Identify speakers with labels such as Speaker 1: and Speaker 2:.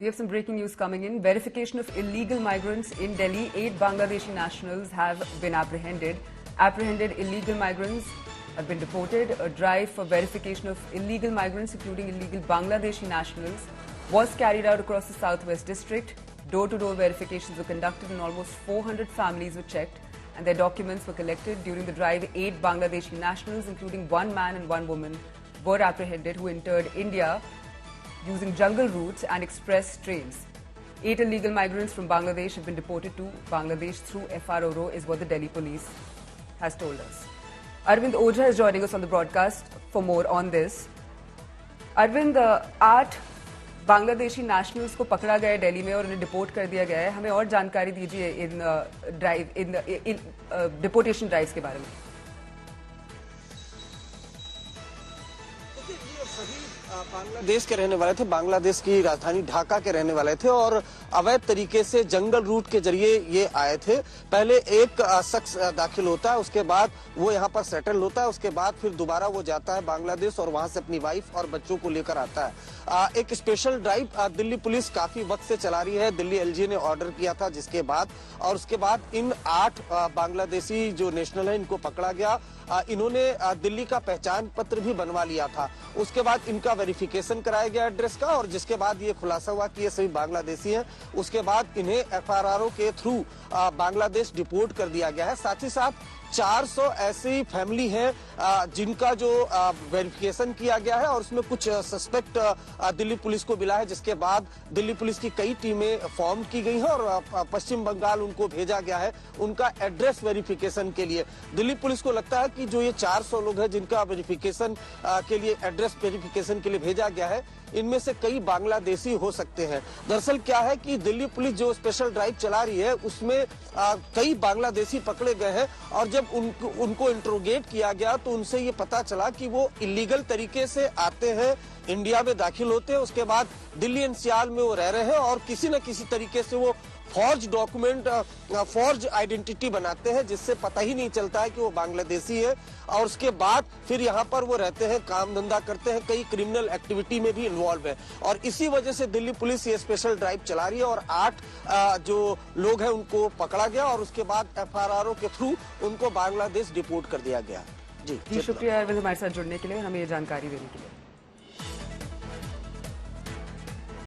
Speaker 1: We have some breaking news coming in. Verification of illegal migrants in Delhi. 8 Bangladeshi nationals have been apprehended. Apprehended illegal migrants have been deported. A drive for verification of illegal migrants, including illegal Bangladeshi nationals, was carried out across the Southwest District. Door-to-door verifications were conducted and almost 400 families were checked and their documents were collected. During the drive, 8 Bangladeshi nationals, including 1 man and 1 woman, were apprehended who entered India using jungle routes and express trains. 8 illegal migrants from Bangladesh have been deported to Bangladesh through FRORO, is what the Delhi police has told us. Arvind Ojha is joining us on the broadcast for more on this. Arvind, 8 Bangladeshi nationals को पकड़ा गया है दिल्ली में और उन्हें deport कर दिया गया है. हमें और जानकारी दीजिए इन डिपोर्टेशन ड्राइव्स के बारे में.
Speaker 2: बांग्लादेश के रहने वाले थे, बांग्लादेश की राजधानी ढाका के रहने वाले थे और अवैध तरीके से जंगल रूट के जरिए ये आए थे. पहले एक शख्स दाखिल होता है, उसके बाद वो यहाँ पर सेटल होता है, उसके बाद फिर दोबारा वो जाता है बांग्लादेश और वहां से अपनी वाइफ और बच्चों को लेकर आता है. एक स्पेशल ड्राइव दिल्ली पुलिस काफी वक्त से चला रही है. दिल्ली एलजी ने ऑर्डर किया था जिसके बाद और उसके बाद इन 8 बांग्लादेशी जो नेशनल है इनको पकड़ा गया. इन्होंने दिल्ली का पहचान पत्र भी बनवा लिया था. उसके बाद इनका वेरिफिकेशन कराया गया एड्रेस का और जिसके बाद ये खुलासा हुआ कि ये सभी बांग्लादेशी हैं. उसके बाद इन्हें एफआरआरओ के थ्रू बांग्लादेश डिपोर्ट कर दिया गया है. साथ ही साथ 400 ऐसी फैमिली हैं जिनका जो वेरिफिकेशन किया गया है और उसमें कुछ सस्पेक्ट दिल्ली पुलिस को मिला है, जिसके बाद दिल्ली पुलिस की कई टीमें फॉर्म की गई हैं और पश्चिम बंगाल उनको भेजा गया है उनका एड्रेस वेरिफिकेशन के लिए. दिल्ली पुलिस को लगता है कि जो ये 400 लोग हैं जिनका वेरिफिकेशन के लिए एड्रेस वेरिफिकेशन के लिए भेजा गया है, इनमें से कई बांग्लादेशी हो सकते हैं. दरअसल क्या है कि दिल्ली पुलिस जो स्पेशल ड्राइव चला रही है उसमें कई बांग्लादेशी पकड़े गए हैं और जब उनको इंट्रोगेट किया गया तो उनसे ये पता चला कि वो इलीगल तरीके से आते हैं, इंडिया में दाखिल होते हैं, उसके बाद दिल्ली एनसीआर में वो रह रहे हैं और किसी न किसी तरीके से वो फॉर्ज डॉक्यूमेंट, फॉर्ज आइडेंटिटी बनाते हैं जिससे पता ही नहीं चलता है कि वो बांग्लादेशी है. और उसके बाद फिर यहाँ पर वो रहते हैं, काम धंधा करते हैं, कई क्रिमिनल एक्टिविटी में भी इन्वॉल्व है और इसी वजह से दिल्ली पुलिस ये स्पेशल ड्राइव चला रही है और 8 जो लोग हैं उनको पकड़ा गया और उसके बाद एफआरआरओ के थ्रू उनको बांग्लादेश डिपोर्ट कर दिया गया. जी
Speaker 1: शुक्रिया हमारे साथ जुड़ने के लिए, हमें ये जानकारी देने के लिए.